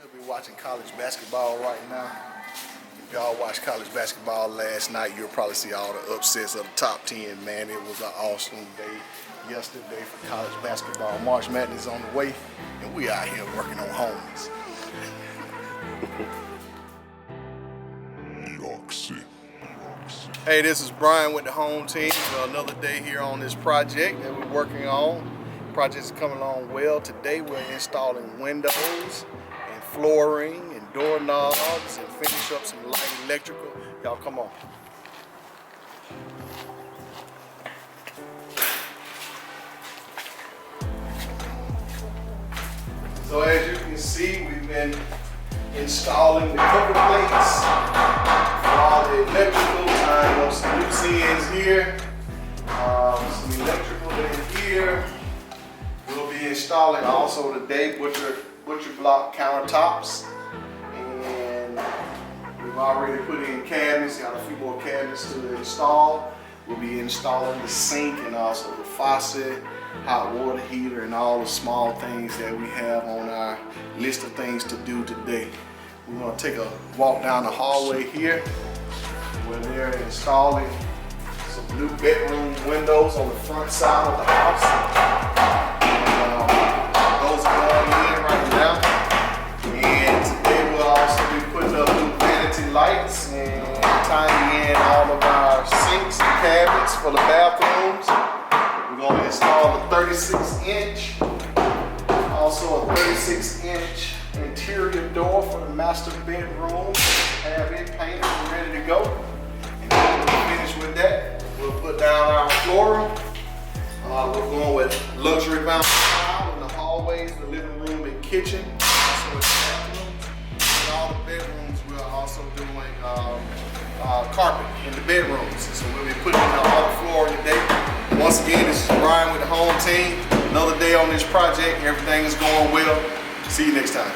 Should be watching college basketball right now. If y'all watched college basketball last night, you'll probably see all the upsets of the top 10, man. It was an awesome day yesterday for college basketball. March Madness on the way, and we out here working on homes. New York City. Hey, this is Brian with the home team. Another day here on this project that we're working on. Project is coming along well. Today we're installing windows and flooring and doorknobs and finish up some light electrical. Y'all come on. So as you can see, we've been installing the cover plates for all the electrical. Tying up some loose ends here, some electrical in here. We'll be installing also today butcher block countertops, and we've already put in cabinets. Got a few more cabinets to install. We'll be installing the sink and also the faucet, hot water heater, and all the small things that we have on our list of things to do today. We're going to take a walk down the hallway here where they're installing some new bedroom windows on the front side of the house. Those are going in right now. And today we'll also be putting up new vanity lights and tying in all of our sinks and cabinets for the bathrooms. We're going to install a 36-inch, also a 36-inch interior door for the master bedroom. Have it painted and ready to go. And then when we finish with that, we'll put down our flooring. We're going with luxury vinyl tile in the hallways, the living room and kitchen, also in the bathrooms. In all the bedrooms, we're also doing carpet in the bedrooms. So we'll be putting in all the flooring today. Once again, this is Brian with the home team. Another day on this project. Everything is going well. See you next time.